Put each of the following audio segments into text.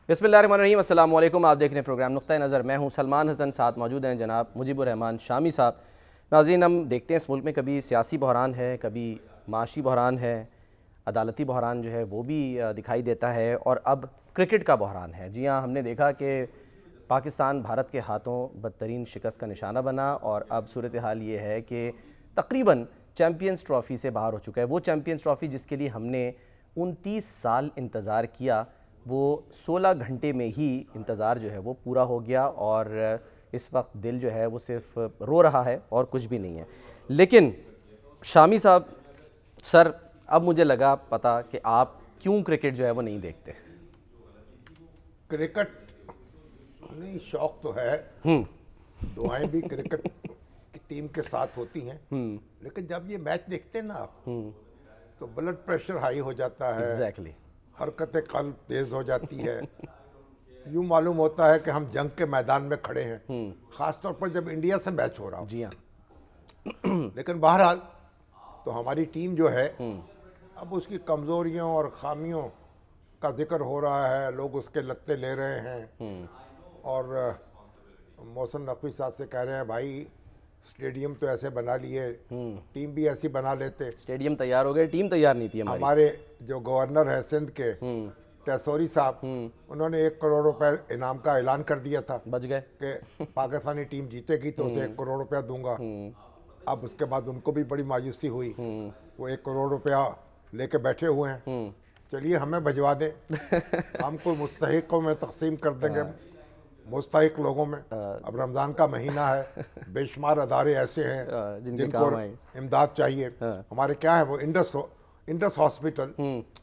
बिस्मिल्लाहिर्रहमानिर्रहीम, अस्सलाम वालेकुम। आप देख रहे हैं प्रोग्राम नुक्ता नज़र। मैं हूं सलमान हसन, साथ मौजूद हैं जनाब मुजीबुर रहमान शामी साहब। नाज़रीन, हम देखते हैं इस मुल्क में कभी सियासी बहरान है, कभी माशी बहरान है, अदालती बहरान जो है वो भी दिखाई देता है, और अब क्रिकेट का बहरान है। जी हाँ, हमने देखा कि पाकिस्तान भारत के हाथों बदतरीन शिकस्त का निशाना बना, और अब सूरत हाल ये है कि तकरीबन चैम्पियंस ट्रॉफ़ी से बाहर हो चुका है। वो चैम्पियंस ट्रॉफ़ी जिसके लिए हमने 29 साल इंतज़ार किया, वो 16 घंटे में ही इंतज़ार जो है वो पूरा हो गया, और इस वक्त दिल जो है वो सिर्फ रो रहा है और कुछ भी नहीं है। लेकिन शामी साहब, सर, अब मुझे लगा पता कि आप क्यों क्रिकेट जो है वो नहीं देखते। क्रिकेट नहीं, शौक तो है, दुआएं भी क्रिकेट की टीम के साथ होती हैं, लेकिन जब ये मैच देखते हैं ना आप, तो ब्लड प्रेशर हाई हो जाता है। एग्जैक्टली। हरकत कल्ब तेज हो जाती है। यूँ मालूम होता है कि हम जंग के मैदान में खड़े हैं, ख़ास तौर पर जब इंडिया से मैच हो रहा हो। जी हाँ। लेकिन बहरहाल तो हमारी टीम जो है, अब उसकी कमज़ोरियों और ख़ामियों का जिक्र हो रहा है, लोग उसके लत्ते ले रहे हैं, और मोहसिन नकवी साहब से कह रहे हैं, भाई स्टेडियम तो ऐसे बना लिए, टीम भी ऐसी बना लेते। स्टेडियम तैयार हो गए, टीम तैयार नहीं थी हमारी। हमारे जो गवर्नर है सिंध के, टेसोरी साहब, उन्होंने 1 करोड़ रुपए इनाम का ऐलान कर दिया था, बच गए कि पाकिस्तानी टीम जीतेगी तो उसे 1 करोड़ रुपया दूंगा। अब उसके बाद उनको भी बड़ी मायूसी हुई, वो 1 करोड़ रुपया लेके बैठे हुए हैं। चलिए हमें भिजवा दें, हम कोई मुस्तहिकों में तकसीम कर देंगे, मुस्तहिक लोगों में। अब रमज़ान का महीना है, बेशुमार अदारे ऐसे हैं जिनको इमदाद चाहिए। हमारे क्या है, वो इंडस हॉस्पिटल,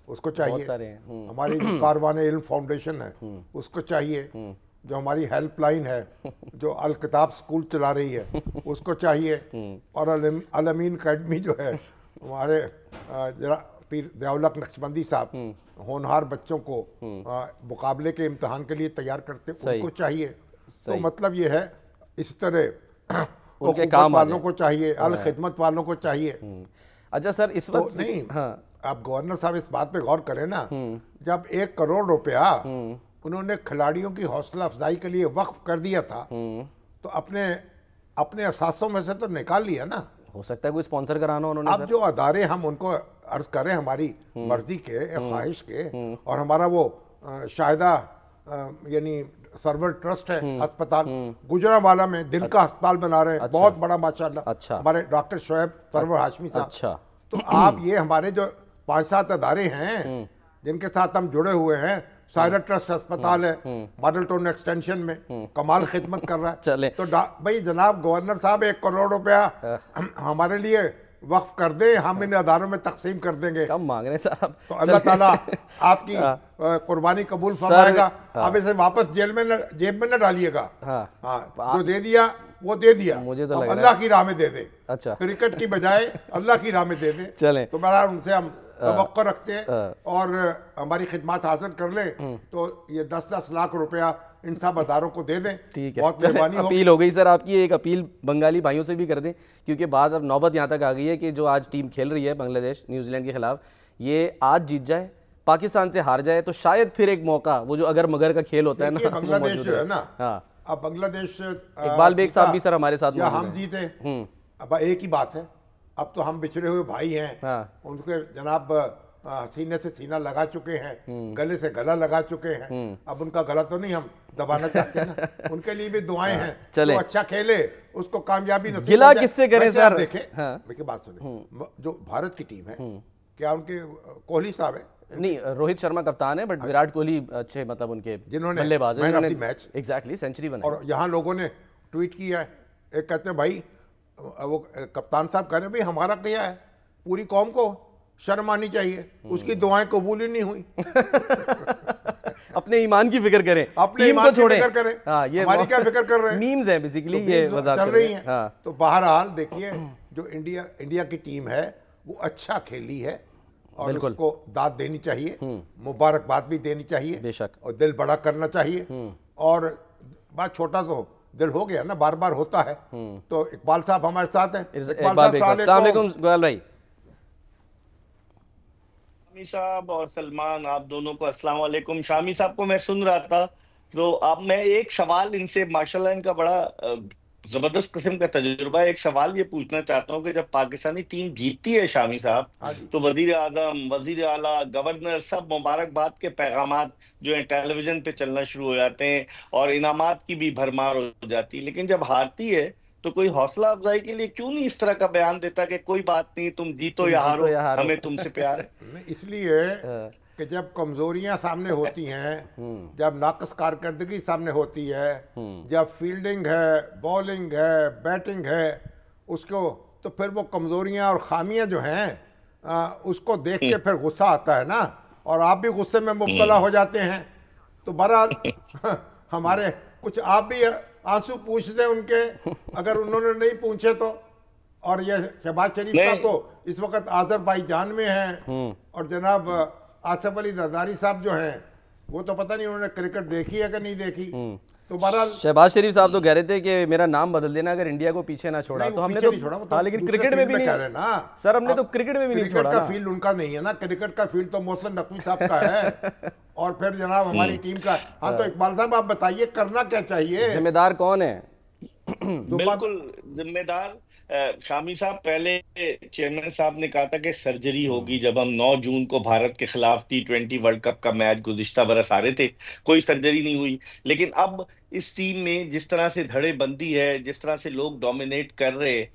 उसको चाहिए। हमारी जो कारवान इल्म फाउंडेशन है, उसको चाहिए। जो हमारी हेल्पलाइन है, जो अल किताब स्कूल चला रही है, उसको चाहिए। और अल अमीन अकेडमी जो है, हमारे जरा पीर दयाउलक नक्शबंदी साहब होनहार बच्चों को मुकाबले के इम्तहान के लिए तैयार करते, उनको चाहिए। तो मतलब ये है, इस तरह उनके काम वालों को चाहिए, अल खिदमत वालों को चाहिए। अच्छा सर, इस वक्त तो नहीं, आप गवर्नर साहब इस बात पे गौर करें ना, जब 1 करोड़ रुपया उन्होंने खिलाड़ियों की हौसला अफजाई के लिए वक्फ कर दिया था, तो अपने असासों में से तो निकाल लिया ना। हो सकता है कोई स्पॉन्सर कराना उन्होंने। अब जो अदारे हम उनको अर्ज करें हमारी मर्जी के, ख्वाहिश के, और हमारा वो शाहिदा यानी सर्वर ट्रस्ट है अस्पताल गुजरांवाला में, दिल का अस्पताल बना रहे हैं। अच्छा। बहुत बड़ा माशाल्लाह। अच्छा। हमारे डॉक्टर शोएब सरवर हाशमी साहब। अच्छा। तो आप ये हमारे जो 5-7 अदारे हैं जिनके साथ हम जुड़े हुए हैं, सायरा ट्रस्ट अस्पताल है मॉडल टाउन एक्सटेंशन में, कमाल खिदमत कर रहा है। चले तो भाई जनाब गवर्नर साहब 1 करोड़ रुपया हमारे लिए वक्फ कर दे, हम इन अदारों में तकसीम कर देंगे। कम मांग रहे साहब, तो अल्लाह ताला आपकी कुर्बानी कबूल फरमाएगा। आप इसे वापस जेब में न डालिएगा। जो दे दिया वो दे दिया, मुझे तो अल्लाह की राह में दे दे। अच्छा, क्रिकेट की बजाय अल्लाह की राह में दे दे। चले तो मेरा उनसे हम तवक्को रखते हैं, और हमारी खिदमत हासिल कर ले तो ये 10-10 लाख रुपया इन सब अदारों को दे दें। ठीक है, बहुत मेहरबानी। अपील हो गई सर आपकी, एक अपील बंगाली भाइयों से भी कर दें, क्योंकि बात अब नौबत यहाँ तक आ गई है कि जो आज टीम खेल रही है बांग्लादेश न्यूजीलैंड के खिलाफ, ये आज जीत जाए, पाकिस्तान से हार जाए, तो शायद फिर एक मौका, वो जो अगर मगर का खेल होता है ना, बांग्लादेश जो है ना। हाँ, अब बांग्लादेश इकबाल बेग साहब भी सर हमारे साथ, या हम जीते, अब एक ही बात है। अब तो हम बिछड़े हुए भाई हैं, उनके जनाब सीने से सीना लगा चुके हैं, गले से गला लगा चुके हैं। अब उनका गला तो नहीं हम दबाना चाहते हैं ना, उनके लिए भी दुआएं हैं। चले, तो अच्छा खेले, उसको कामयाबी नसीब हो जाए। गिला किससे करें सर? देखिए बात सुने, जो भारत की टीम है, क्या उनके कोहली साहब है? नहीं, रोहित शर्मा कप्तान है, बट विराट कोहली अच्छे, मतलब उनके जिन्होंने बल्लेबाज man of the match, exactly, century बनाई। और यहाँ लोगों ने ट्वीट किया है, एक कहते हैं भाई, वो कप्तान साहब कह रहे भाई हमारा क्या है, पूरी कौम को शर्म आनी चाहिए, उसकी दुआएं कबूल ही नहीं हुई। अपने ईमान की फिक्र करें, अपने ईमान की फिक्र करें। हाँ, ये हमारी क्या फिक्र कर रहे हैं? मीम्स हैं बेसिकली, ये चल रही हैं। हाँ। तो बहरहाल देखिए, जो इंडिया की टीम है वो अच्छा खेली है, और उसको दाद देनी चाहिए, मुबारकबाद भी देनी चाहिए, बेशक, और दिल बड़ा करना चाहिए। और बात छोटा तो दिल हो गया ना, बार बार होता है। तो इकबाल साहब हमारे साथ हैं। इकबाल साहब, अस्सलाम वालेकुम। इकबाल भाई, शामी साहब और सलमान, आप दोनों को अस्सलाम वालेकुम। शामी साहब को मैं सुन रहा था, तो अब मैं एक सवाल इनसे, माशाल्लाह इनका बड़ा जबरदस्त किस्म का तजुर्बा है, एक सवाल ये पूछना चाहता हूँ कि जब पाकिस्तानी टीम जीतती है शामी साहब, हाँ जी। तो वजीर आजम, वजीर आला, गवर्नर सब मुबारकबाद के पैगामात जो है टेलीविजन पे चलना शुरू हो जाते हैं और इनामात की भी भरमार हो जाती है। लेकिन जब हारती है तो कोई हौसला अफजाई के लिए क्यों नहीं इस तरह का बयान देता कि कोई बात नहीं, तुम जीतो तुम या जीतो हारो, या हारो। हमें तुमसे प्यार है। नहीं, इसलिए हाँ, कि जब कमजोरियां सामने होती हैं, जब नाकस कारकर्दगी सामने होती है, जब फील्डिंग है, बॉलिंग है, बैटिंग है, उसको तो फिर वो कमजोरियां और खामियां जो हैं उसको देख के फिर गुस्सा आता है ना, और आप भी गुस्से में मुब्तला हो जाते हैं। तो बहरहाल हमारे कुछ आप भी आंसू पूछ दें उनके, अगर उन्होंने नहीं पूछे तो। और ये शहबाज शरीफ साहब तो इस वक्त आज़रबाईजान में हैं, और जनाब आसिफ अली जरदारी साहब जो हैं वो तो पता नहीं उन्होंने क्रिकेट देखी है कि नहीं देखी। तो बहरहाल शहबाज शरीफ साहब तो कह रहे थे कि मेरा नाम बदल देना अगर इंडिया को पीछे ना छोड़ा। तो हमने तो हाँ, लेकिन क्रिकेट में भी नहीं कह रहे ना सर, हमने तो क्रिकेट में भी नहीं छोड़ा क्रिकेट का ना। फील्ड उनका नहीं है ना, क्रिकेट का फील्ड तो मोहसिन नकवी साहब का है और फिर जनाब हमारी टीम का। हाँ, तो इकबाल साहब आप बताइए करना क्या चाहिए, जिम्मेदार कौन है? बिल्कुल जिम्मेदार शामी साहब, पहले चेयरमैन साहब ने कहा था कि सर्जरी होगी। जब हम 9 जून को भारत के खिलाफ T20 वर्ल्ड कप का मैच गुज़िश्ता बरस हारे थे, कोई सर्जरी नहीं हुई। लेकिन अब इस टीम में जिस तरह से धड़ेबंदी है, जिस तरह से लोग डोमिनेट कर रहे हैं,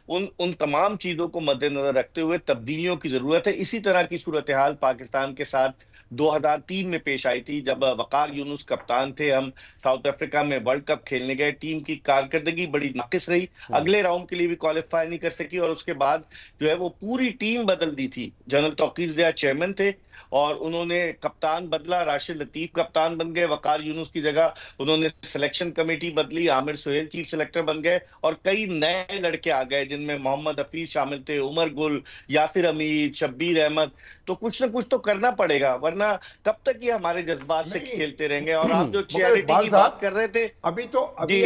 उन तमाम चीजों को मद्देनजर रखते हुए तब्दीलियों की जरूरत है। इसी तरह की सूरत हाल पाकिस्तान के साथ 2003 में पेश आई थी, जब वकार यूनुस कप्तान थे। हम साउथ अफ्रीका में वर्ल्ड कप खेलने गए, टीम की कारकर्दगी बड़ी नाकिस रही, अगले राउंड के लिए भी क्वालिफाई नहीं कर सकी, और उसके बाद जो है वो पूरी टीम बदल दी थी। जनरल तौकीर ज़िया चेयरमैन थे और उन्होंने कप्तान बदला, राशिद लतीफ कप्तान बन गए वकार यूनुस की जगह, उन्होंने सिलेक्शन कमेटी बदली, आमिर सुहेल चीफ सेलेक्टर बन गए, और कई नए लड़के आ गए जिनमें मोहम्मद हफीज शामिल थे, उमर गुल, यासिर हमीद, शब्बीर अहमद। तो कुछ ना कुछ तो करना पड़ेगा, वरना कब तक ये हमारे जज्बात से खेलते रहेंगे। और आप जो चैरिटी की बात कर रहे थे, अभी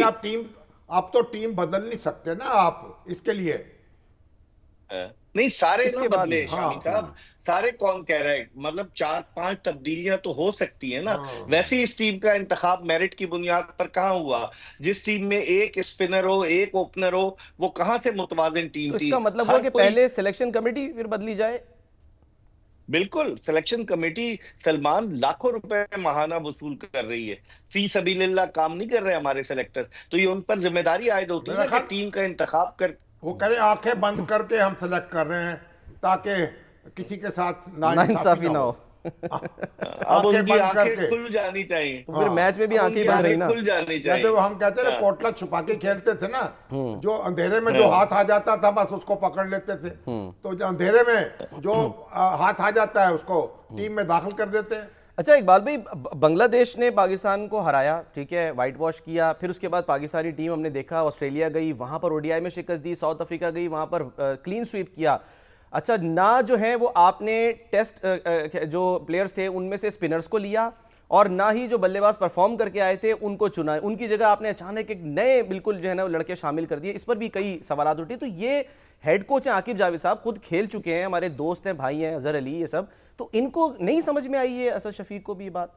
आप तो टीम बदल नहीं सकते ना, आप इसके लिए नहीं सारे ना बदले हाँ, शामी साहब, सारे कौन कह रहा है, मतलब 4-5 तब्दीलियां तो हो सकती है ना। वैसे ही इस टीम का इंतखाब मेरिट की बुनियाद पर कहाँ हुआ? जिस टीम में एक स्पिनर हो, एक ओपनर हो, वो कहाँ से मुतवाजिन टीम तो थी? इसका मतलब हुआ कि पहले सिलेक्शन कमेटी फिर बदली जाए। बिल्कुल, सिलेक्शन कमेटी सलमान लाखों रुपए माहाना वसूल कर रही है, फी सबीलिल्लाह काम नहीं कर रहे हमारे सेलेक्टर्स। तो ये उन पर जिम्मेदारी आयद होती है कि टीम का इंतखाब कर, वो कह रहे आंखें बंद करके हम सेलेक्ट कर रहे हैं ताकि किसी के साथ नाइंसाफी ना हो। अब उनकी आंखें खुल जानी चाहिए। तो फिर मैच में भी आंखें बंद रही ना, खुल जानी चाहिए। जैसे वो हम कहते हैं कोटला छुपा के खेलते थे ना, जो अंधेरे में जो हाथ आ जाता था बस उसको पकड़ लेते थे। तो जो अंधेरे में जो हाथ आ जाता है उसको टीम में दाखिल कर देते हैं। अच्छा इकबाल भाई, बांग्लादेश ने पाकिस्तान को हराया, ठीक है, वाइट वॉश किया, फिर उसके बाद पाकिस्तानी टीम हमने देखा ऑस्ट्रेलिया गई, वहां पर ओडीआई में शिकस्त दी, साउथ अफ्रीका गई, वहां पर क्लीन स्वीप किया। अच्छा, ना जो है वो आपने टेस्ट जो प्लेयर्स थे उनमें से स्पिनर्स को लिया, और ना ही जो बल्लेबाज परफॉर्म करके आए थे उनको चुना, उनकी जगह आपने अचानक एक नए बिल्कुल जो है ना लड़के शामिल कर दिए। इस पर भी कई सवाल उठे। तो ये हेड कोच हैं आकिब जावेद साहब, खुद खेल चुके हैं, हमारे दोस्त हैं, भाई हैं, अजहर अली, ये सब, तो इनको नहीं समझ में आई है? असद शफीक को भी ये बात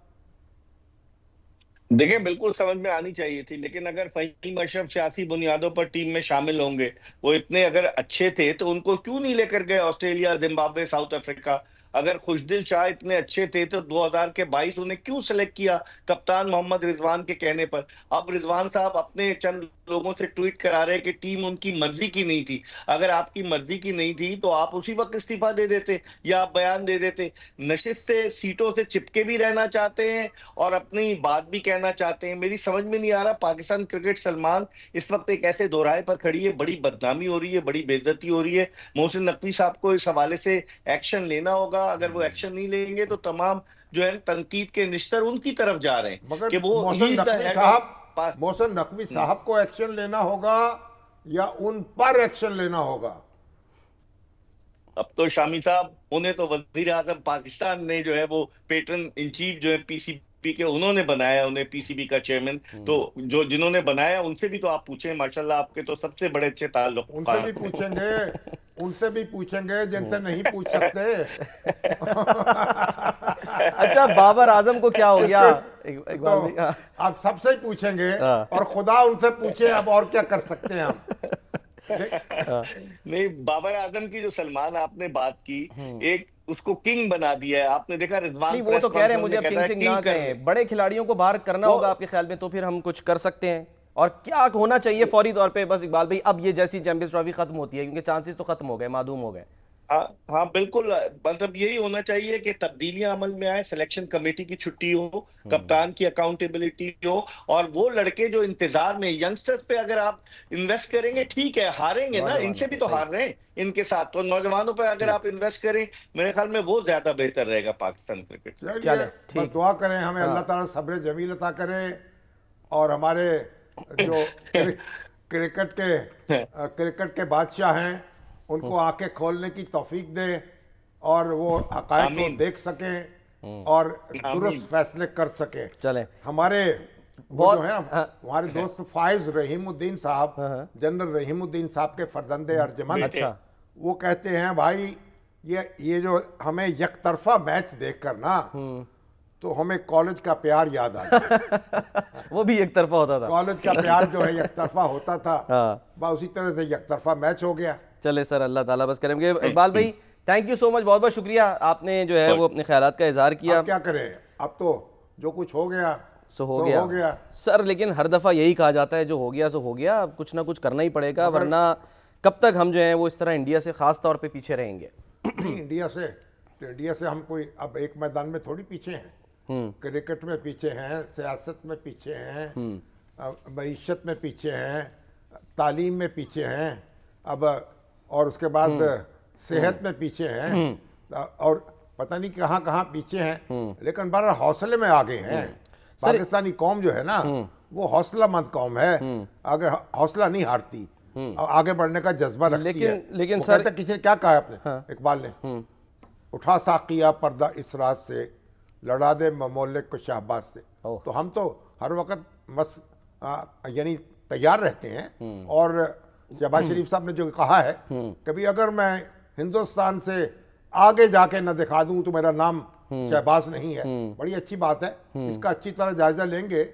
देखिए बिल्कुल समझ में आनी चाहिए थी, लेकिन अगर फहीम अशरफ सियासी बुनियादों पर टीम में शामिल होंगे, वो इतने अगर अच्छे थे तो उनको क्यों नहीं लेकर गए ऑस्ट्रेलिया, जिम्बाब्वे, साउथ अफ्रीका? अगर खुशदिल शाह इतने अच्छे थे तो 2022 उन्हें क्यों सेलेक्ट किया कप्तान मोहम्मद रिजवान के कहने पर? अब रिजवान साहब अपने चंद लोगों से ट्वीट करा रहे हैं कि टीम उनकी मर्जी की नहीं थी। अगर आपकी मर्जी की नहीं थी तो आप उसी वक्त इस्तीफा दे देते या आप बयान दे देते। नशिस्त से, सीटों से चिपके भी रहना चाहते हैं और अपनी बात भी कहना चाहते हैं। मेरी समझ में नहीं आ रहा, पाकिस्तान क्रिकेट सलमान इस वक्त एक ऐसे दोराहे पर खड़ी है, बड़ी बदनामी हो रही है, बड़ी बेइज्जती हो रही है। मोहसिन नकवी साहब को इस हवाले से एक्शन लेना होगा। अगर वो एक्शन नहीं लेंगे तो तमाम जो है तनकीद के निश्तर उनकी तरफ जा रहे हैं कि वो मोहसिन नकवी साहब को एक्शन लेना होगा या उन पर एक्शन लेना होगा? अब तो शामी साहब, उन्हें तो वजीर आजम पाकिस्तान ने जो है वो पेट्रन इन चीफ जो है पीसीबी के उन्होंने बनाया उन्हें पीसीबी का चेयरमैन, तो जो जिन्होंने बनाया उनसे भी तो आप पूछें, माशाल्लाह आपके तो सबसे बड़े अच्छे ताल्लुक। उनसे भी पूछेंगे जिनसे नहीं पूछ सकते। अच्छा, बाबर आजम को क्या हो गया? तो आप सबसे ही पूछेंगे और खुदा उनसे पूछे, अब और क्या कर सकते हैं हम। नहीं, बाबर आजम की जो सलमान आपने बात की, एक उसको किंग बना दिया है, आपने देखा रिजवान नहीं, वो तो कह रहे हैं मुझे अब किंग ना कहें, बड़े खिलाड़ियों को बाहर करना होगा आपके ख्याल में, तो फिर हम कुछ कर सकते हैं। और क्या होना चाहिए फौरी तौर पे बस इकबाल भाई, अब ये जैसी चैंपियंस ट्रॉफी खत्म होती है, क्योंकि चांसेस तो खत्म हो गए, मादूम हो गए। हाँ हाँ बिल्कुल, मतलब यही होना चाहिए कि तब्दीलियां अमल में आए, सिलेक्शन कमेटी की छुट्टी हो, कप्तान की अकाउंटेबिलिटी हो, और वो लड़के जो इंतजार में, यंगस्टर्स पे अगर आप इन्वेस्ट करेंगे, ठीक है हारेंगे ना, इनसे भी तो हार रहे हैं इनके साथ, तो नौजवानों पे अगर आप इन्वेस्ट करें, मेरे ख्याल में वो ज्यादा बेहतर रहेगा पाकिस्तान क्रिकेट। चले ठीक, दुआ करें हमें अल्लाह ताला सब्र जमील अता करे, और हमारे जो क्रिकेट के बादशाह हैं उनको आंखें खोलने की तौफीक दे, और वो हक़ाइक़ को देख सकें और दुरुस्त फैसले कर सके। चले हमारे वो जो है हमारे दोस्त फाइज रहीमुद्दीन साहब, जनरल रहीमुद्दीन साहब के फर्जंदे अर्जमंद, अच्छा, वो कहते हैं भाई ये जो हमें यकतरफा मैच देखकर ना, तो हमें कॉलेज का प्यार याद आ गया। वो भी एक तरफा होता था, कॉलेज का प्यार जो है यकतरफा होता था, बस उसी तरह से यकतरफा मैच हो गया। चले सर, अल्लाह ताला बस करेंगे। इकबाल भाई थैंक यू सो मच, बहुत बहुत शुक्रिया, आपने जो है वो अपने ख्यालात का इजहार किया। अब क्या करें, अब तो जो कुछ हो गया सो हो गया सर, लेकिन हर दफ़ा यही कहा जाता है जो हो गया सो हो गया, अब कुछ ना कुछ करना ही पड़ेगा, वरना कब तक हम जो है वो इस तरह इंडिया से ख़ास तौर पे पीछे रहेंगे। इंडिया से हम कोई अब एक मैदान में थोड़ी पीछे हैं, क्रिकेट में पीछे हैं, सियासत में पीछे हैं, मईशत में पीछे हैं, तालीम में पीछे हैं, अब और उसके बाद सेहत में पीछे हैं, और पता नहीं कहाँ कहाँ पीछे हैं, लेकिन बहरहाल हौसले में आगे हैं। पाकिस्तानी कौम जो है ना, वो हौसलामंद कौम है, अगर हौसला नहीं हारती, आगे बढ़ने का जज्बा रखती है। लेकिन सर किसी ने क्या कहा आपने, इकबाल ने, उठा साकिया पर्दा इस रात से, लड़ा दे ममोलिक को शाहबाज से। तो हम तो हर वक्त यानी तैयार रहते हैं, और शहबाज शरीफ साहब ने जो कहा है, कभी अगर मैं हिंदुस्तान से आगे जाके न दिखा दूं तो मेरा नाम शहबाज नहीं है। बड़ी अच्छी बात है, इसका अच्छी तरह जायजा लेंगे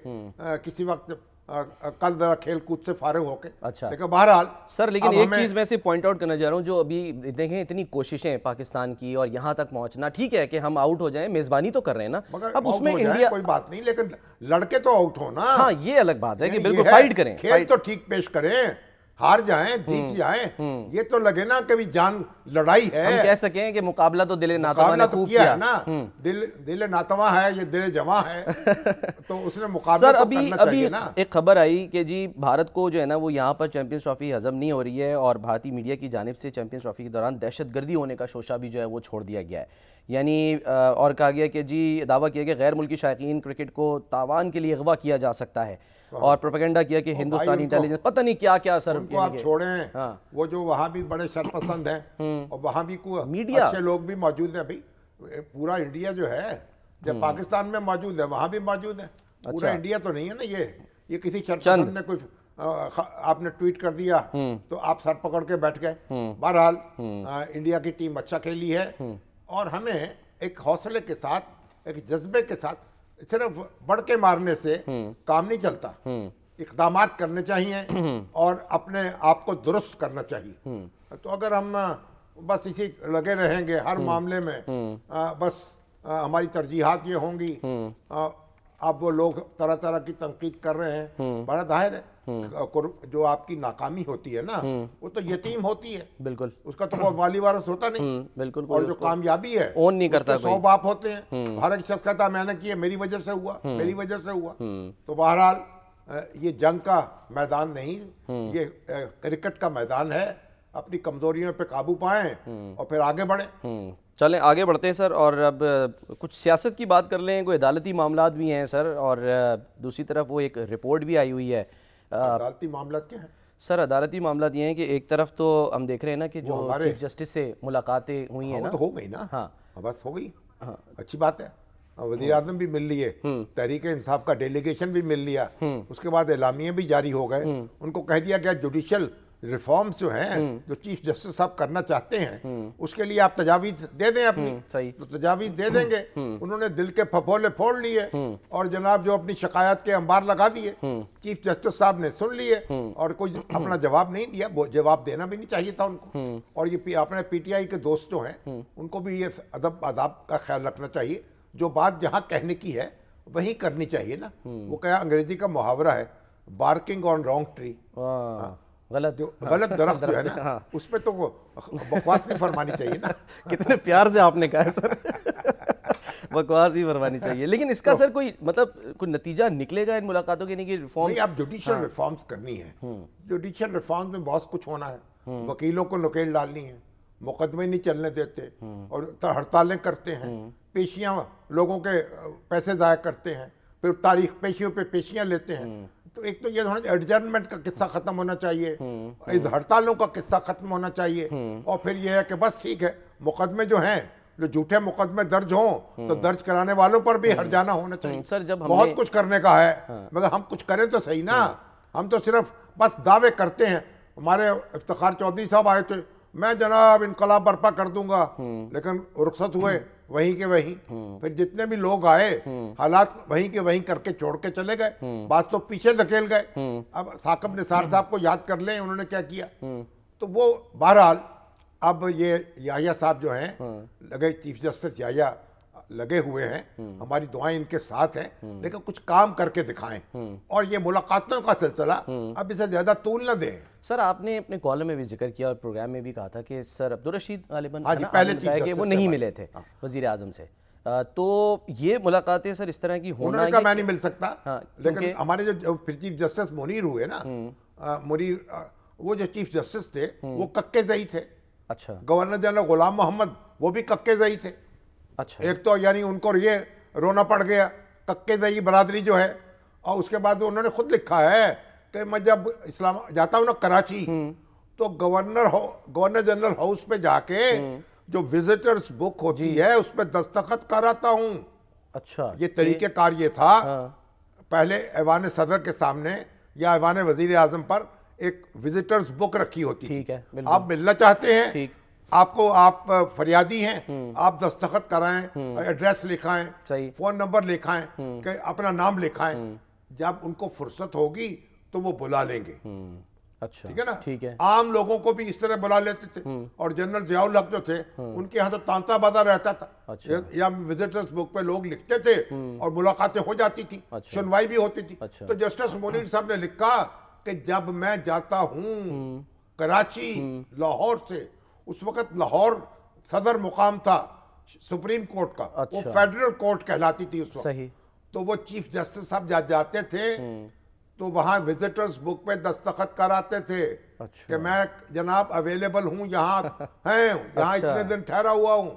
किसी वक्त, कल जरा खेल कूद से फारिग होके। अच्छा, लेकिन बहरहाल सर, लेकिन एक चीज मैं सिर्फ पॉइंट आउट करना चाह रहा हूँ, जो अभी देखें इतनी कोशिशें पाकिस्तान की और यहाँ तक पहुंचना, ठीक है कि हम आउट हो जाएं, मेजबानी तो कर रहे हैं ना, मगर अब उसमें इंडिया कोई बात नहीं, लेकिन लड़के तो आउट हो ना। हाँ, ये अलग बात है कि बिल्कुल फाइट करें, खेल तो ठीक पेश करें, हार जाएं जीत जाएं, ये तो लगे ना कभी जान लड़ाई है, हम कह सकें कि मुकाबला तो दिल नातवा ने खूब किया है ना, दिल नातवा है, ये दिल जवां है, तो उसने मुकाबला तो करना चाहिए ना। एक खबर आई कि जी भारत को जो है ना वो यहाँ पर चैंपियंस ट्रॉफी हजम नहीं हो रही है, और भारतीय मीडिया की जानिब से चैंपियंस ट्रॉफी के दौरान दहशतगर्दी होने का शोशा भी जो है वो छोड़ दिया गया है, यानी और कहा गया कि जी दावा किया गया गैर मुल्की शायकीन क्रिकेट को तावान के लिए अगवा किया जा सकता है, और प्रोपेगेंडा किया कि हिंदुस्तानी इंटेलिजेंस पता नहीं क्या क्या सर, उनको आप छोड़ें। हाँ। वो जो वहाँ भी बड़े शरपसंद हैं, और वहाँ भी मीडिया अच्छे लोग भी मौजूद हैं भाई, पूरा इंडिया जो है, जब पाकिस्तान में मौजूद है वहाँ भी मौजूद है, पूरा इंडिया तो नहीं है ना। ये किसी शरपसंद ने कुछ आपने ट्वीट कर दिया तो आप सर पकड़ के बैठ गए। बहरहाल इंडिया की टीम अच्छा खेली है, और हमें एक हौसले के साथ, एक जज्बे के साथ, सिर्फ बढ़ के मारने से काम नहीं चलता, इक़दामात करने चाहिए और अपने आप को दुरुस्त करना चाहिए। तो अगर हम बस इसी लगे रहेंगे हर मामले में, बस हमारी तरजीहात ये होंगी, अब वो लोग तरह तरह की तनकीद कर रहे हैं, बड़ा जाहिर है जो आपकी नाकामी होती है ना, वो तो यतीम होती है, बिल्कुल, उसका तो कोई वाली वारस होता नहीं, बिल्कुल, और जो कामयाबी है ओन नहीं करता, 100 बाप होते हैं, हर एक शख्स कहता मैंने किया, मेरी वजह से हुआ, मेरी वजह से हुआ। तो बहरहाल ये जंग का मैदान नहीं, ये क्रिकेट का मैदान है, अपनी कमजोरियों पे काबू पाएं और फिर आगे बढ़ें। चलें आगे बढ़ते हैं सर, और अब कुछ सियासत की बात कर लें, कोई अदालती मामलात भी हैं सर, और दूसरी तरफ वो एक रिपोर्ट भी आई हुई है। अदालती मामलात क्या है सर? अदालती मामलात ये हैं कि एक तरफ तो हम देख रहे हैं ना कि जो चीफ जस्टिस से मुलाकातें हुई हैं ना, तो हो गई ना, हाँ बस हो गई, हाँ अच्छी बात है, वज़ीर आज़म भी मिल लिए, तहरीक इंसाफ का डेलीगेशन भी मिल लिया, उसके बाद एलामिये भी जारी हो गए। उनको कह दिया गया जुडिशल रिफॉर्म्स जो हैं, जो चीफ जस्टिस साहब करना चाहते हैं, उसके लिए आप तजावीज़ दे दें अपनी। सही। तो तजावीज़ दे देंगे। उन्होंने दिल के फफोले फोड़ लिए और जनाब जो अपनी शिकायत के अंबार लगा दिए। चीफ जस्टिस साहब ने सुन लिए और कोई अपना जवाब नहीं दिया। वो जवाब देना भी नहीं चाहिए था उनको। और ये अपने पीटीआई के दोस्त जो हैं, उनको भी ये अदब आदाब का ख्याल रखना चाहिए। जो बात जहाँ कहने की है वही करनी चाहिए ना। वो क्या अंग्रेजी का मुहावरा है, बार्किंग ऑन रॉन्ग ट्री, गलत गलत दरख्त जो है ना, उस पर तो बकवास नहीं फरमानी चाहिए ना। कितने प्यार से आपने कहा है सर। बकवास ही फरमानी चाहिए। लेकिन इसका सर कोई मतलब कोई नतीजा निकलेगा इन मुलाकातों के? नहीं कि रिफॉर्म, नहीं, आप जुडिशियल रिफॉर्म्स करनी है। जुडिशियल रिफॉर्म्स में बहुत कुछ होना है। वकीलों को नकेल डालनी है, मुकदमे नहीं चलने देते और हड़तालें करते हैं, पेशियां लोगों के पैसे ज़ाया करते हैं, फिर तारीख पेशियों पे पेशियां लेते हैं। तो एक तो ये थोड़ा एडजर्नमेंट का किस्सा खत्म होना चाहिए, इस हड़तालों का किस्सा खत्म होना चाहिए। और फिर यह है कि बस ठीक है, मुकदमे जो हैं, जो झूठे मुकदमे दर्ज हों तो दर्ज कराने वालों पर भी हर्जाना होना चाहिए। सर जब बहुत कुछ करने का है, मगर हम कुछ करें तो सही ना। हम तो सिर्फ बस दावे करते हैं। हमारे इफ्तिखार चौधरी साहब आए थे, मैं जनाब इनकलाब बर्पा कर दूंगा, लेकिन रुखसत हुए वहीं के वहीं। फिर जितने भी लोग आए, हालात वहीं के वहीं करके छोड़ के चले गए, बात तो पीछे धकेल गए। अब साकिब निसार साहब को याद कर लें, उन्होंने क्या किया। तो वो बहरहाल अब ये याहिया साहब जो हैं लगे, चीफ जस्टिस याहिया लगे हुए हैं, हमारी दुआएं इनके साथ हैं, लेकिन कुछ काम करके दिखाएं। और ये मुलाकातों का सिलसिला अब इसे ज्यादा तूल न दें। सर आपने अपने कॉलम में भी जिक्र किया और प्रोग्राम में भी कहा था कि सर अब्दुल रशीद गालिबन पहले वो नहीं मिले थे वजीर आजम से। तो ये मुलाकातें सर इस तरह की होना, उन्होंने कहा मैं नहीं मिल सकता। लेकिन हमारे जो फिर चीफ जस्टिस मुनीर हुए ना, मुनीर वो जो चीफ जस्टिस थे वो कक्के ज़ई थे। अच्छा। गवर्नर जनरल गुलाम मोहम्मद वो भी कक्के ज़ई थे। अच्छा। एक तो यानी उनको ये रोना पड़ गया कक्के ज़ई बरादरी जो है, और उसके बाद उन्होंने खुद लिखा है कि मैं जब इस्लाम जाता हूँ ना कराची, तो गवर्नर जनरल हाउस पे जाके जो विजिटर्स बुक होती है उस पर दस्तखत कराता हूँ। अच्छा। ये तरीक़ेकार ये था। पहले ऐवान सदर के सामने या ऐवान वजीर आजम पर एक विजिटर्स बुक रखी होती थी। आप मिलना चाहते हैं, आपको आप फरियादी हैं, आप दस्तखत कराएं, एड्रेस लिखाएं, फोन नंबर लिखाएं, कि अपना नाम लिखाएं। जब उनको फुर्सत होगी तो वो बुला लेंगे। अच्छा, ठीक है ना। ठीक है। आम लोगों को भी इस तरह बुला लेते थे। और जनरल जियाउल हक जो थे उनके यहाँ तो तांता बाजा रहता था। अच्छा। या विजिटर्स बुक पे लोग लिखते थे और मुलाकातें हो जाती थी। अच्छा। सुनवाई भी होती थी। अच्छा। तो जस्टिस मुनीर साहब ने लिखा कि जब मैं जाता हूँ कराची लाहौर से, उस वक्त लाहौर सदर मुकाम था सुप्रीम कोर्ट का। अच्छा। वो फेडरल कोर्ट कहलाती थी उस वक्त। सही। तो वो चीफ जस्टिस साहब जाते थे तो वहां विजिटर्स बुक पे दस्तखत कराते थे। अच्छा। कि मैं जनाब अवेलेबल हूं, यहाँ हैं, यहाँ इतने दिन ठहरा हुआ हूं।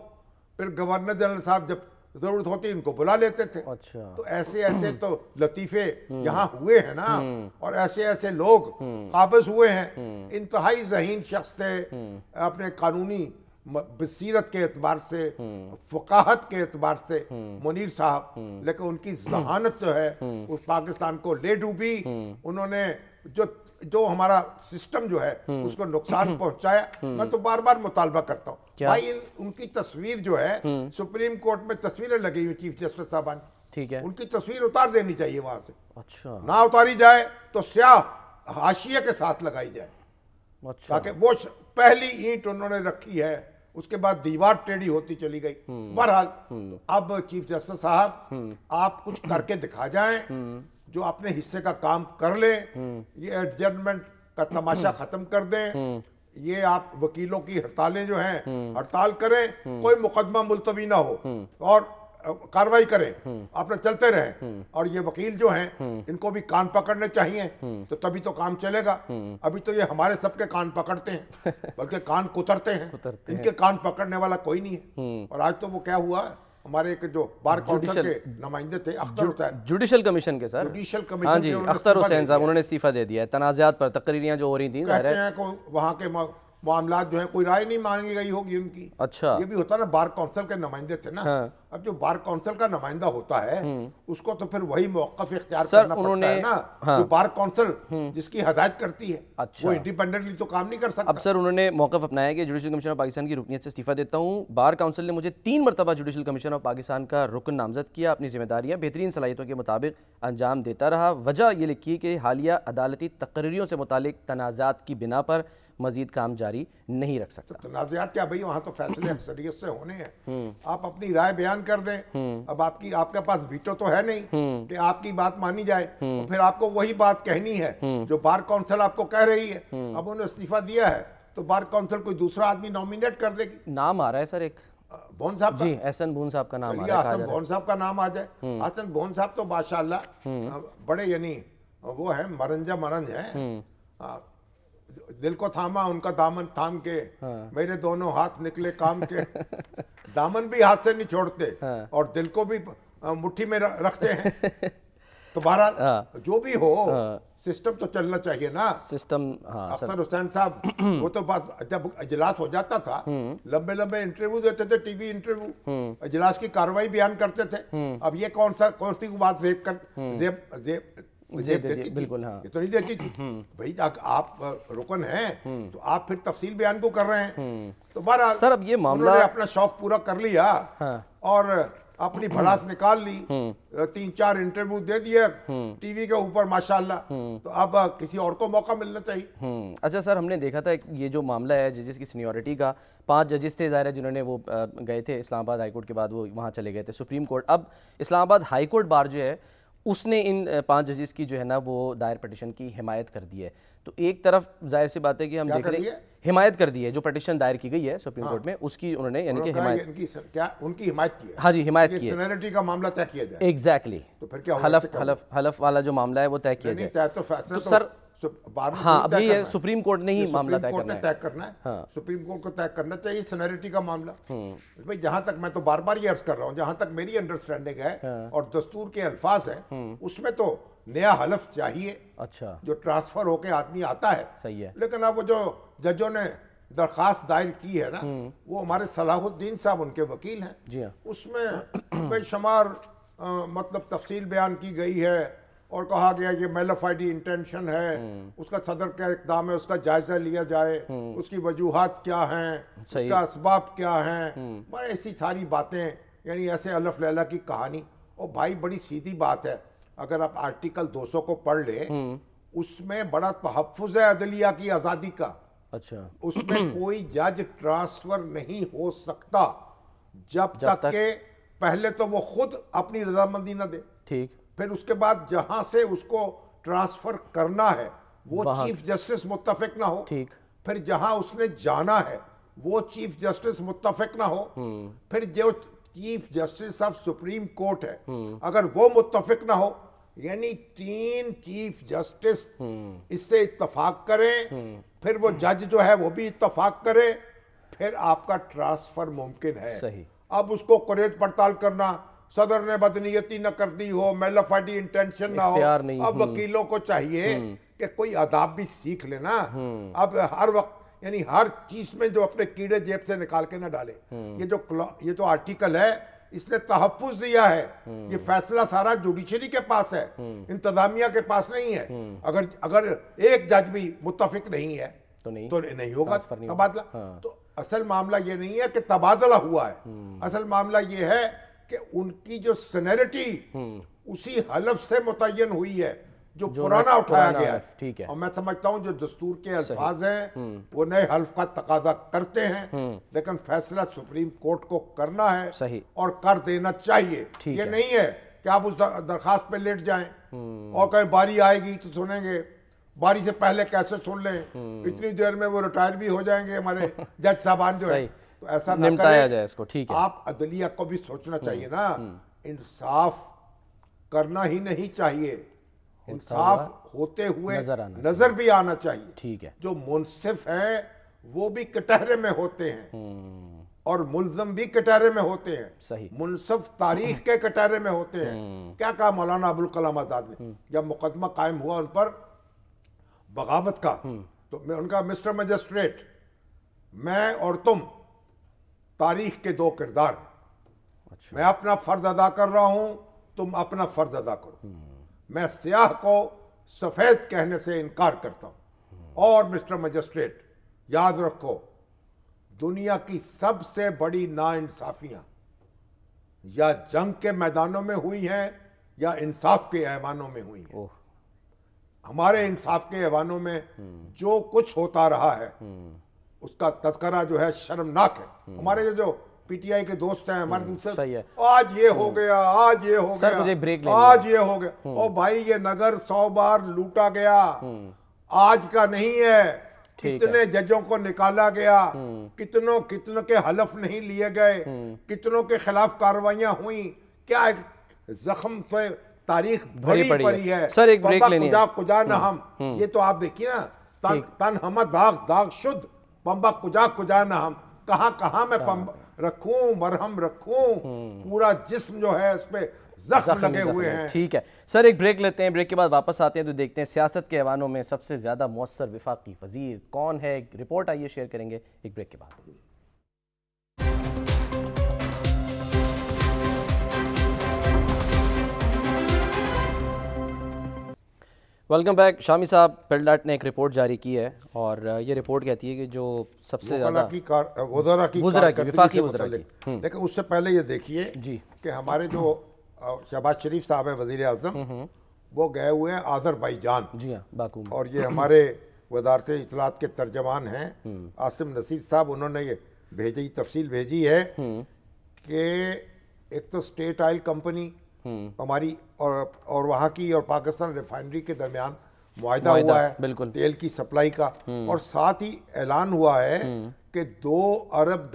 फिर गवर्नर जनरल साहब जब जरूरत होती इनको बुला लेते थे। अच्छा। तो ऐसे ऐसे तो लतीफे यहाँ हुए हैं ना, और ऐसे ऐसे लोग काबिज हुए हैं। इंतहाई ज़हीन शख्स थे, अपने कानूनी बसीरत के एतबार से, फ़काहत के एतबार से मुनीर साहब। लेकिन उनकी जहानत जो है उस पाकिस्तान को ले डूबी। उन्होंने जो हमारा सिस्टम जो है उसको नुकसान पहुंचाया। मैं तो बार बार मुतालबा करता हूँ भाई, उनकी तस्वीर जो है सुप्रीम कोर्ट में तस्वीरें लगी हुई चीफ जस्टिस साहबान, ठीक है, उनकी तस्वीर उतार देनी चाहिए वहां से। अच्छा। ना उतारी जाए तो स्याह हाशिए के साथ लगाई जाए। अच्छा। ताकि वो पहली ईंट उन्होंने रखी है, उसके बाद दीवार टेढ़ी होती चली गई। बहरहाल अब चीफ जस्टिस साहब आप कुछ करके दिखा जाएं, जो अपने हिस्से का काम कर ले। ये एडजर्नमेंट का तमाशा खत्म कर दें। ये आप वकीलों की हड़तालें जो हैं हड़ताल करें, कोई मुकदमा मुलतवी ना हो और कार्रवाई करें, अपने चलते रहें। और ये वकील जो हैं इनको भी कान पकड़ने चाहिए, तो तभी तो काम चलेगा। अभी तो ये हमारे सबके कान पकड़ते हैं, बल्कि कान कुतरते हैं। इनके कान पकड़ने वाला कोई नहीं है। और आज तो वो क्या हुआ, हमारे एक जो बार काउंसिल के नुमाइंदे थे अख्तर हुसैन, जुडिशल कमीशन के sir, judicial commission, Akhtar Hussain साहब, उन्होंने इस्तीफा दे दिया है। तनाज़ात पर तकरीरियां जो हो रही थी, कहते हैं को वहाँ के मामलात जो है कोई राय नहीं मांगी गई होगी उनकी। अच्छा। ये भी होता ना, बार काउंसिल के नुमाइंदे थे ना। हाँ। अब जो बार काउंसिल का नुमाइंदा होता है उसको तो फिर वही मौक़िफ़ इख्तियार सर, करना पड़ता है ना। हाँ। जो बार काउंसिल जिसकी हदायत करती है, अच्छा। वो इंडिपेंडेंटली तो काम नहीं कर सकता। अब सर उन्होंने मौक़िफ़ अपनाया कि जुडिशल कमीशन ऑफ पाकिस्तान की रुकनीत से इस्तीफ़ा देता हूँ। बार काउंसिल ने मुझे 3 मरतबा जुडिशल कमीशन ऑफ पाकिस्तान का रुकन नामजद किया, अपनी जिम्मेदारियाँ बेहतरीन सलाहियतों के मुताबिक अंजाम देता रहा। वजह ये लिखी कि हालिया अदालती तकरीरों से मुतालिक तनाज़ात की बिना पर मजीद काम जारी नहीं रख सकता। तो तनाज़ात क्या भाई, वहाँ तो फैसले अक्सरियत से होने हैं। आप अपनी राय बयान कर दें। अब आपके पास वीटो तो है नहीं कि आपकी बात मानी जाए, तो फिर आपको वही बात कहनी है जो बार काउंसिल आपको कह रही है। अब उन्होंने इस्तीफा दिया है तो बार काउंसिल कोई दूसरा आदमी नॉमिनेट कर देगी। नाम आ रहा है सर एक बोन साहब जी, एहसन बोन साहब का नाम आ रहा है। हसन बोन साहब का नाम आ जाए। हसन बोन साहब तो माशाल्लाह बड़े यानी वो है मरंज है। दिल को थामा उनका दामन थाम के, मेरे दोनों हाथ निकले काम के। दामन भी हाथ से नहीं छोड़ते और दिल को भी मुट्ठी में रखते हैं। तो बहरहाल जो भी हो, सिस्टम तो चलना चाहिए ना। सिस्टम, अख्तर हुसैन साहब वो तो बात, जब इजलास हो जाता था लंबे लंबे इंटरव्यू देते थे, टीवी इंटरव्यू, इजलास की कार्रवाई बयान करते थे। अब ये कौन सी बात बिल्कुल हाँ, ये तो नहीं देती थी भाई। आप रुकन हैं तो आप फिर तफसील बयान को कर रहे हैं। तो बहरहाल सर अब ये मामला अपना शौक पूरा कर लिया और अपनी भड़ास निकाल ली। 3-4 इंटरव्यू दे दिए टीवी के ऊपर माशाल्लाह। तो अब किसी और को मौका मिलना चाहिए। अच्छा सर, हमने देखा था ये जो मामला है जजेस की सीनियरिटी का, 5 जजेस थे ज़ाहिर है जिन्होंने वो गए थे इस्लामाबाद हाई कोर्ट के बाद वो वहाँ चले गए थे सुप्रीम कोर्ट। अब इस्लामाबाद हाई कोर्ट बार जो है उसने इन 5 जजेस की जो है ना वो दायर पटिशन की हिमायत कर दी है। तो एक तरफ जाहिर सी बात है कि हम देख रहे हैं हिमायत कर दी है, जो पटिशन दायर की गई है सुप्रीम कोर्ट में उसकी उन्होंने यानी कि हिमायत, उनकी हिमायत की है। हाँ जी, हिमायत की है। सीनियरिटी का मामला तय किया जाए। एग्जैक्टली। तो फिर क्या हलफ वाला जो मामला है वो तय किया जाए। तो फैसला तो सर हाँ, अभी ये सुप्रीम कोर्ट ने ही मामला तय करना है। हाँ। सुप्रीम कोर्ट को तय करना चाहिए सीनियरिटी का मामला। भाई जहां तक मैं तो बार बार ये अर्ज कर रहा हूँ, जहां तक मेरी अंडरस्टैंडिंग है और दस्तूर के अल्फाज है उसमें तो नया हलफ चाहिए। अच्छा, जो ट्रांसफर होके आदमी आता है, सही है। लेकिन अब वो जो जजों ने दरखास्त दायर की है ना, वो हमारे सलाहुद्दीन साहब उनके वकील हैं जी हाँ। उसमें बेशुमार मतलब तफसील बयान की गई है और कहा गया ये मेलाफाइडी इंटेंशन है, उसका सदर का इक़दाम है, उसका जायजा लिया जाए, उसकी वजूहात क्या हैं, उसका असबाब क्या हैं, बड़ी ऐसी सारी बातें, यानी ऐसे अलफ लैला की कहानी। और भाई बड़ी सीधी बात है, अगर आप आर्टिकल 200 को पढ़ ले उसमें बड़ा तहफ़्फ़ुज़ है अदलिया की आज़ादी का। अच्छा, उसमें कोई जज ट्रांसफर नहीं हो सकता जब तक के पहले तो वो खुद अपनी रजामंदी न दे। ठीक, फिर उसके बाद जहां से उसको ट्रांसफर करना है वो चीफ जस्टिस मुत्तफिक ना हो। ठीक, फिर जहां उसने जाना है वो चीफ जस्टिस मुत्तफिक ना हो। फिर जो chief justice of supreme court है अगर वो मुत्तफिक ना हो, यानी 3 चीफ जस्टिस इससे इत्तफाक करें, फिर वो जज जो है वो भी इत्तफाक करे, फिर आपका ट्रांसफर मुमकिन है। सही। अब उसको कुरेद पड़ताल करना, सदर ने बदनीयती न कर दी हो, मेलाफाइडी इंटेंशन ना हो, अब वकीलों को चाहिए कि कोई आदाब भी सीख लेना। अब हर वक्त यानी हर चीज में जो अपने कीड़े जेब से निकाल के ना डाले। ये जो आर्टिकल है इसने तहफ़्फ़ुज़ दिया है, ये फैसला सारा जुडिशरी के पास है, इंतजामिया के पास नहीं है। अगर एक जज भी मुत्तफिक नहीं है तो नहीं होगा तबादला। तो असल मामला ये नहीं है कि तबादला हुआ है, असल मामला ये है कि उनकी जो सीनियरिटी उसी हलफ से मुतय्यन हुई है जो पुराना उठाया गया है। ठीक है। और मैं समझता हूं जो दस्तूर के अल्फाज हैं वो नए हल्फ का तकाजा करते हैं, लेकिन फैसला सुप्रीम कोर्ट को करना है। सही। और कर देना चाहिए। ये नहीं है कि आप उस दरखास्त पे लेट जाएं और कहीं बारी आएगी तो सुनेंगे, बारी से पहले कैसे सुन लें, इतनी देर में वो रिटायर भी हो जाएंगे हमारे जज साहबान जो है। तो ऐसा ना करें इसको। ठीक है। आप अदलिया को भी सोचना चाहिए ना, इंसाफ करना ही नहीं चाहिए, इंसाफ होते हुए नजर भी आना चाहिए। ठीक है। जो मुनसिफ है वो भी कटहरे में होते हैं और मुल्ज़म भी कटहरे में होते हैं। सही। मुनसिफ तारीख के कटहरे में होते हैं। क्या कहा मौलाना अबुल कलाम आजाद ने जब मुकदमा कायम हुआ उन पर बगावत का, तो मैं उनका मिस्टर मजिस्ट्रेट, मैं और तुम तारीख के 2 किरदार। अच्छा। मैं अपना फर्ज अदा कर रहा हूं, तुम अपना फर्ज अदा करो। मैं स्याह को सफेद कहने से इनकार करता हूं। और मिस्टर मजिस्ट्रेट, याद रखो, दुनिया की सबसे बड़ी नाइंसाफियां या जंग के मैदानों में हुई हैं या इंसाफ के ऐवानों में हुई हैं। हमारे इंसाफ के ऐवानों में जो कुछ होता रहा है उसका तज़किरा जो है शर्मनाक है। हमारे जो पीटीआई के दोस्त हैं, हमारे दूसरे, सही है। आज ये हो गया, आज ये हो सर, मुझे ब्रेक गया, लेनी आज ये हो गया। ओ भाई, ये नगर 100 बार लूटा गया, आज का नहीं है। कितने जजों को निकाला गया, कितनों के हलफ नहीं लिए गए, कितनों के खिलाफ कार्रवाइयां हुई। क्या एक जख्म पे तारीख भरी पड़ी है। सर, एक ब्रेक लेनी है। कुजा न हम, ये तो आप देखिए ना, तन हम दाग शुद्ध, पंबा कुजा न हम। कहां मैं पंबा रखूं, मरहम रखूं, पूरा जिस्म जो है उस पे जख्म लगे हुए हैं। ठीक है सर, एक ब्रेक लेते हैं। ब्रेक के बाद वापस आते हैं तो देखते हैं सियासत के ऐवानों में सबसे ज्यादा मौसर वफाकी वजीर कौन है। एक रिपोर्ट आइए शेयर करेंगे एक ब्रेक के बाद। Welcome back. शामी साहब, पेलडाट ने एक रिपोर्ट जारी की है और ये रिपोर्ट कहती है कि जो सबसे ज़्यादा लेकिन उससे पहले ये देखिए जी कि हमारे जो शहबाज शरीफ साहब है वज़ीर आज़म, वो गए हुए हैं आज़रबाईजान। जी हाँ, बाकू। और ये हमारे वज़ारत इत्तलात के तर्जमान हैं आसिम नसीर साहब, उन्होंने ये भेजी तफसील भेजी है कि एक तो स्टेट ऑयल कंपनी हमारी और वहाँ की और पाकिस्तान रिफाइनरी के दरमियान मुआहदा हुआ है बिल्कुल तेल की सप्लाई का, और साथ ही ऐलान हुआ है कि $2 अरब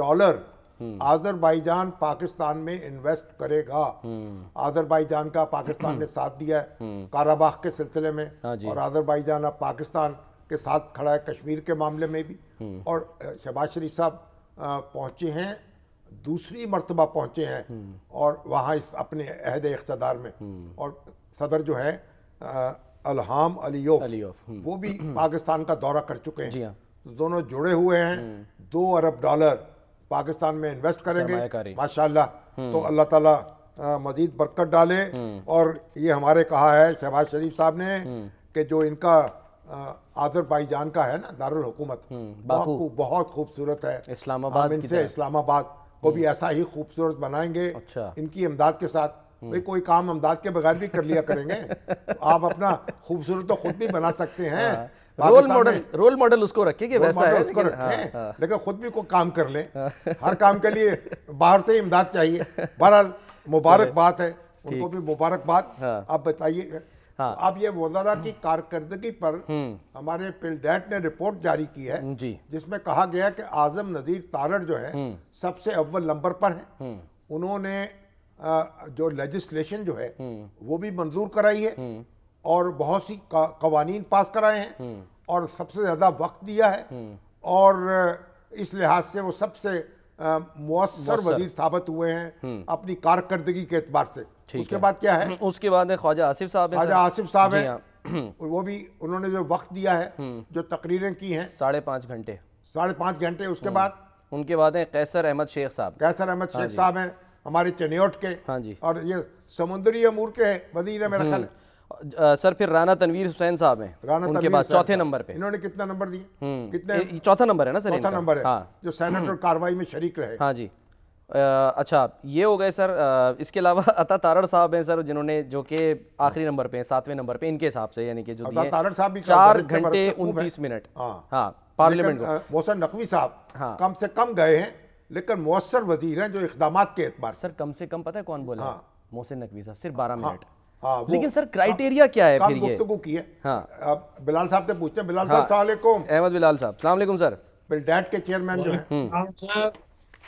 आज़रबाईजान पाकिस्तान में इन्वेस्ट करेगा। आज़रबाईजान का पाकिस्तान ने साथ दिया है काराबाख के सिलसिले में, और आज़रबाईजान अब पाकिस्तान के साथ खड़ा है कश्मीर के मामले में भी। और शहबाज शरीफ साहब पहुँचे हैं, दूसरी मर्तबा पहुँचे हैं, और वहाँ इस अपने अहद इख्तदार में, और सदर जो है अल्हाम अलियोफ वो भी पाकिस्तान का दौरा कर चुके हैं। तो दोनों जुड़े हुए हैं, $2 अरब पाकिस्तान में इन्वेस्ट करेंगे माशाल्लाह। तो अल्लाह ताला मजीद बरकत डाले। और ये हमारे कहा है शहबाज शरीफ साहब ने कि जो इनका आज़रबाईजान का है ना दारुल हुकूमत, बाकू बहुत खूबसूरत है। इस्लामाबाद, इनसे इस्लामाबाद को भी ऐसा ही खूबसूरत बनाएंगे। अच्छा। इनकी इमदाद के साथ। भाई कोई काम इमदाद के बगैर भी कर लिया करेंगे। आप अपना खूबसूरत तो खुद भी बना सकते हैं। रोल मॉडल उसको रखे कि वैसा है, उसको रखें, लेकिन खुद भी कोई काम कर ले। हर काम के लिए बाहर से ही इमदाद चाहिए। बहरहाल मुबारकबाद है उनको भी, मुबारकबाद। आप बताइए, अब ये वज़रा की कारकर्दगी पर हमारे पिलडैट ने रिपोर्ट जारी की है जिसमें कहा गया कि आज़म नज़ीर तारड़ जो है सबसे अव्वल नंबर पर है। उन्होंने जो लेजिस्लेशन जो है वो भी मंजूर कराई है और बहुत सी कवानीन पास कराए हैं और सबसे ज़्यादा वक्त दिया है, और इस लिहाज से वो सबसे मुअस्सर वजीर साबित हुए हैं अपनी कारकर्दगी के एतबार से। उसके बाद क्या है? उसके बाद ख्वाजा आसिफ साहब हैं। ख्वाजा आसिफ साहब हैं, वो भी उन्होंने जो वक्त दिया है, जो तकरीरें की हैं 5.5 घंटे। 5.5 घंटे। उसके बाद उनके बाद है कैसर अहमद शेख साहब। कैसर अहमद शेख साहब हैं हमारे चनियोट के। हाँ जी। और ये समुद्री अमूर के वजीर है मेरा ख्याल। सर फिर राना तनवीर हुसैन साहब हैं उनके बाद चौथे नंबर पे। इन्होंने कितना नंबर दिए? कितने? चौथा नंबर है ना सर? चौथा नंबर है। हाँ। जो सेनेटर कार्रवाई में शरीक रहे। हाँ जी। अच्छा, ये हो गए सर। इसके अलावा अता तारड़ साहब हैं सर, जिन्होंने जो कि आखिरी नंबर पे 7वें नंबर पे इनके हिसाब से, यानी कि जो दिए तारड़ साहब भी 4 घंटे 29 मिनट। हाँ, पार्लियामेंट को। मोहसिन नकवी साहब कम से कम गए हैं, लेकिन मुअस्सर वजीर हैं जो इक़दामात के एतबार। सर कम से कम पता है कौन बोला? मोहसिन नकवी साहब, सिर्फ 12 मिनट। लेकिन सर क्राइटेरिया क्या है फिर? ये गुफ्तगू की है। हाँ, अब बिलाल साहब से पूछते हैं। बिलाल साहब अस्सलाम वालेकुम। अहमद बिलाल साहब अस्सलाम वालेकुम सर। पिलडैट के चेयरमैन जो हैं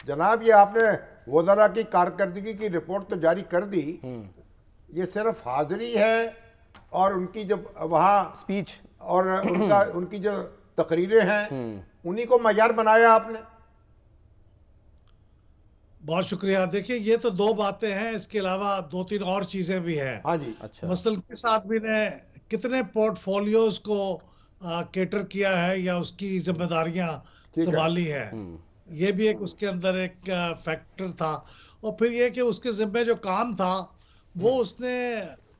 जनाब, ये आपने वज़रा की कारकर्दगी की रिपोर्ट तो जारी कर दी, ये सिर्फ हाजिरी है और उनकी जो वहाँ स्पीच और उनकी जो तकरीरें हैं उन्हीं को मयार बनाया आपने? बहुत शुक्रिया। देखिए, ये तो 2 बातें हैं, इसके अलावा 2-3 और चीजें भी हैं। हाँ जी। अच्छा। मसल के साथ भी ने कितने पोर्टफोलियोज को केटर किया है या उसकी जिम्मेदारियां संभाली है, ये भी एक उसके अंदर एक फैक्टर था। और फिर ये कि उसके जिम्मे जो काम था वो उसने,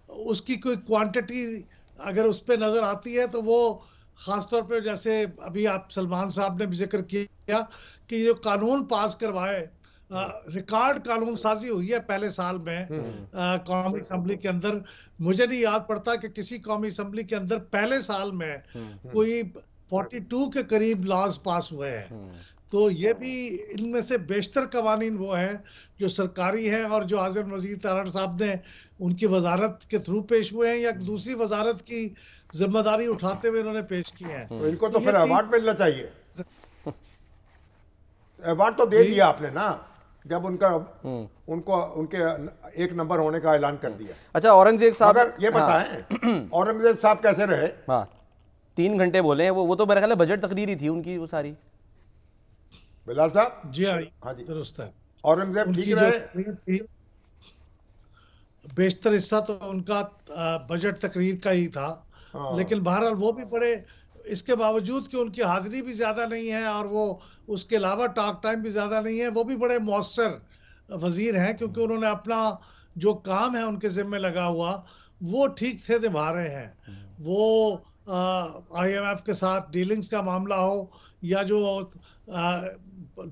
उसकी कोई क्वांटिटी अगर उस पर नजर आती है तो वो खासतौर पे, जैसे अभी आप सलमान साहब ने भी जिक्र किया कि जो कानून पास करवाए, रिकॉर्ड कानून साजी हुई है पहले साल में कौमी असम्बली के अंदर। मुझे नहीं याद पड़ता कि किसी कौमी असम्बली के अंदर पहले साल में कोई 42 के करीब लॉज पास हुए हैं। तो ये भी इनमें से बेशतर कवानीन वो हैं जो सरकारी हैं और जो आज़म वज़ीर तारड़ साहब ने उनकी वजारत के थ्रू पेश हुए हैं या दूसरी वजारत की जिम्मेदारी उठाते हुए इन्होंने पेश किए हैं। तो इनको तो फिर अवार्ड मिलना चाहिए। अवार्ड तो दे दिया आपने ना, जब उनका उनको उनके एक नंबर होने का ऐलान कर दिया। अच्छा, औरंगजेब साहब, मगर ये बताएं औरंगजेब साहब कैसे रहे? हाँ, 3 घंटे बोले हैं वो तो मेरे ख्याल में बजट तकरीर ही थी उनकी वो सारी। बिलाल साहब? जी हाँ जी, दुरुस्त है। औरंगजेब ठीक रहे? बेशतर हिस्सा तो उनका बजट तकरीर का ही था, लेकिन बहरहाल वो भी बड़े, इसके बावजूद कि उनकी हाजिरी भी ज्यादा नहीं है और वो उसके अलावा टॉक टाइम भी ज्यादा नहीं है, वो भी बड़े मौसर वजीर हैं क्योंकि उन्होंने अपना जो काम है उनके जिम्मे लगा हुआ वो ठीक से निभा रहे हैं। वो IMF के साथ डीलिंग्स का मामला हो या जो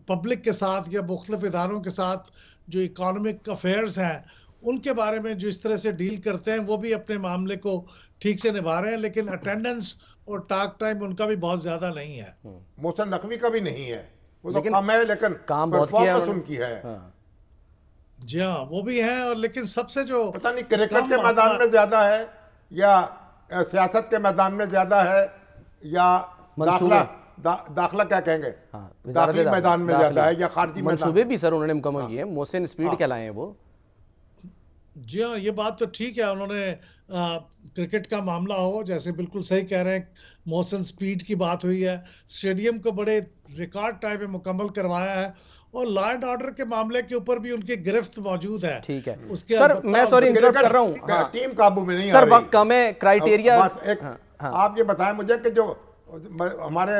पब्लिक के साथ या मुख्तलिफ इदारों के साथ जो इकोनॉमिक अफेयर्स हैं उनके बारे में जो इस तरह से डील करते हैं, वो भी अपने मामले को ठीक से निभा रहे हैं, लेकिन अटेंडेंस और टॉक टाइम उनका भी बहुत ज्यादा नहीं है। मोहसिन नकवी का भी नहीं है, वो तो कम है, लेकिन काम बहुत किया है उनकी है। जी हाँ, वो भी है। और लेकिन सबसे जो पता नहीं क्रिकेट के मैदान में ज्यादा है या सियासत के मैदान में ज्यादा है या दाखिला क्या कहेंगे, दाखिली मैदान में ज्यादा है या खारजी मैदान? मंसूबे भी सर उन्होंने मुकम्मल किए हैं। मोहसिन स्पीड कहलाए हैं वो। जी हाँ, ये बात तो ठीक है। उन्होंने क्रिकेट का मामला हो, जैसे बिल्कुल सही कह रहे हैं, मोहसिन स्पीड की बात हुई है, स्टेडियम को बड़े रिकॉर्ड टाइम में मुकम्मल करवाया है और लॉ एंड ऑर्डर के मामले के ऊपर भी उनकी गिरफ्त मौजूद है। ठीक है उसके सर, मैं सॉरी इंटरप्ट कर रहा हूँ, टीम काबू में नहीं सर, वक्त कम है, क्राइटेरिया। आप ये बताएं मुझे कि जो हमारे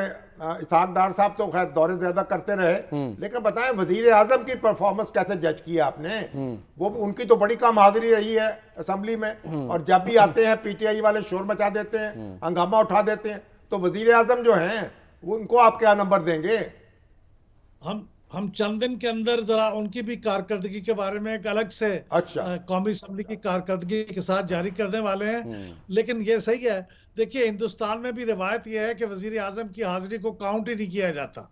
इसहाक डार साहब तो खैर दौरे ज्यादा करते रहे, लेकिन बताएं वजीर आजम की परफॉर्मेंस कैसे जज किया आपने? वो उनकी तो बड़ी कम हाजिरी रही है असेंबली में, और जब भी आते हैं PTI वाले शोर मचा देते हैं, हंगामा उठा देते हैं। तो वजीर आजम जो हैं उनको आप क्या नंबर देंगे? हम चंद दिन के अंदर जरा उनकी भी कारकर्दगी के बारे में एक अलग से कौमी असम्बली की कारकर्दगी के साथ जारी करने वाले हैं। लेकिन ये सही है, देखिए हिंदुस्तान में भी रिवायत यह है कि वजीर आजम की हाजिरी को काउंट ही नहीं किया जाता।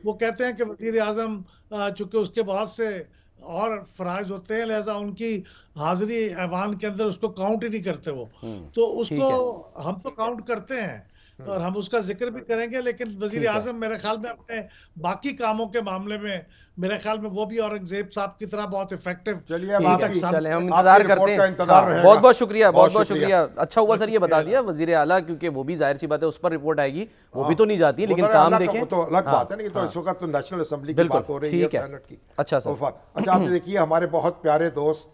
वो कहते हैं कि वजीर आजम चूंकि उसके बहुत से और फराइज होते हैं, लिहाजा उनकी हाजिरी ऐवान के अंदर उसको काउंट ही नहीं करते वो। तो उसको हम तो काउंट करते हैं और हम उसका जिक्र भी करेंगे, लेकिन वजीर आजम मेरे ख्याल में अपने बाकी कामों के मामले में मेरे ख्याल में वो भी औरंगजेब साहब की तरह बहुत इफेक्टिव। चलिए हम इंतजार करते हैं। बहुत बहुत शुक्रिया, बहुत बहुत शुक्रिया। अच्छा हुआ सर ये बता दिया वजीर आला, क्योंकि वो भी जाहिर सी बात है उस पर रिपोर्ट आएगी, वो भी तो नहीं जाती, लेकिन काम देखें तो अलग बात है। नहीं तो इस वक्त तो नेशनल असेंबली की बात हो रही है, सेनेट की। अच्छा सर, अच्छा आप देखिए हमारे बहुत प्यारे दोस्त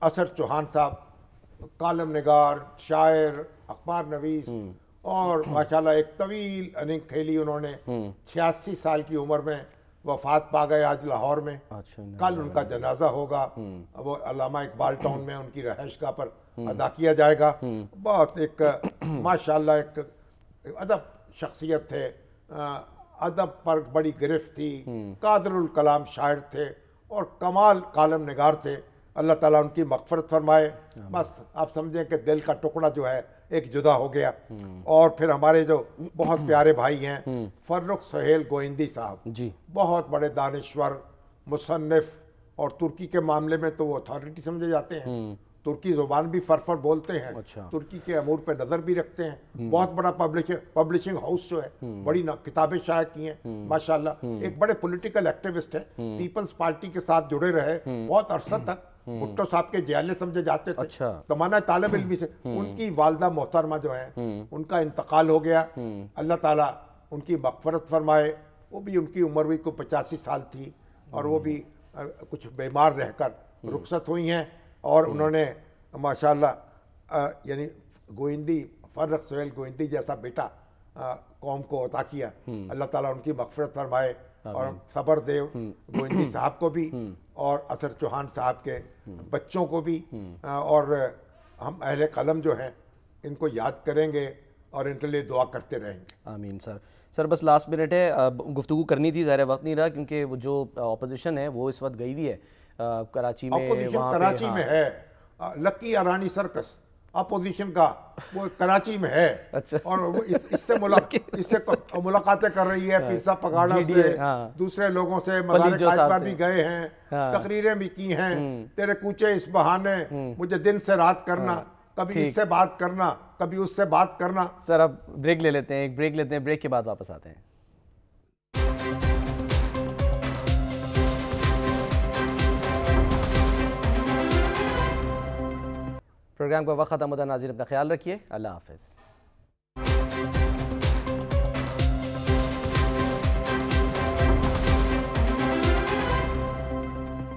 असद चौहान साहब, कालम निगार, शायर, अखबार नवीस, और माशाल्लाह एक तवील अनिक खेली उन्होंने। 86 साल की उम्र में वफात पा गए आज लाहौर में। कल उनका जनाजा होगा, वो अल्लामा इकबाल टाउन में उनकी रहायशगाह पर अदा किया जाएगा। बहुत एक माशाल्लाह एक अदब शख्सियत थे, अदब पर बड़ी गिरफ्त थी, कादरुल कलाम शायर थे और कमाल कालम निगार थे। अल्लाह ताला उनकी मग़फ़िरत फरमाए। बस आप समझें कि दिल का टुकड़ा जो है एक जुदा हो गया। और फिर हमारे जो बहुत प्यारे भाई हैं फर्रुख सुहेल गोइंदी साहब जी, बहुत बड़े दानिश्वर, मुसन्निफ, और तुर्की के मामले में तो वो अथॉरिटी समझे जाते हैं। तुर्की ज़ुबान भी फरफर बोलते हैं। तुर्की के अमूर पे नज़र भी रखते हैं। बहुत बड़ा पब्लिशिंग हाउस जो है, बड़ी किताबें शाया की हैं माशाल्लाह। एक बड़े पॉलिटिकल एक्टिविस्ट हैं, पीपल्स पार्टी के साथ जुड़े रहे बहुत अरसा तक। भुट्टो साहब के जियाले समझे जाते थे, तमाना तालिब इल्मी से। उनकी वालदा मोहतरमा जो है उनका इंतकाल हो गया। अल्लाह ताला उनकी मग़फ़िरत फरमाए। वो भी उनकी उम्र भी को 85 साल थी और वो भी कुछ बीमार रहकर रुखसत हुई हैं। और उन्होंने माशाल्लाह यानी गोइंदी, फर्रुख सुहेल गोइंदी जैसा बेटा कौम को अता किया। अल्लाह ताला उनकी मग़फ़िरत फरमाए। और सबर देव गोविंदी साहब को भी और असर चौहान साहब के बच्चों को भी, और हम अहले कलम जो हैं इनको याद करेंगे और इनके लिए दुआ करते रहेंगे। आमीन सर। सर बस लास्ट मिनट है, गुफ्तगू करनी थी, ज़ाहिर वक्त नहीं रहा क्योंकि वो जो ऑपोजिशन है वो इस वक्त गई हुई है कराची में। ऑपोजिशन कराची में है, लकी अरानी सर्कस अपोजिशन का वो कराची में है। अच्छा। और वो इससे मुलाकातें कर रही है, पीर साहब पगाड़ा से, दूसरे लोगों से, मज़ार कायद पर भी गए हैं, तकरीरें भी की हैं। तेरे कूचे इस बहाने मुझे दिन से रात करना, कभी इससे बात करना, कभी उससे बात करना। सर अब ब्रेक ले लेते हैं, एक ब्रेक लेते हैं, ब्रेक के बाद वापस आते हैं। प्रोग्राम का वक्त खत्म होता है, नाज़रीन अपना ख्याल रखिए, अल्लाह हाफ़िज़।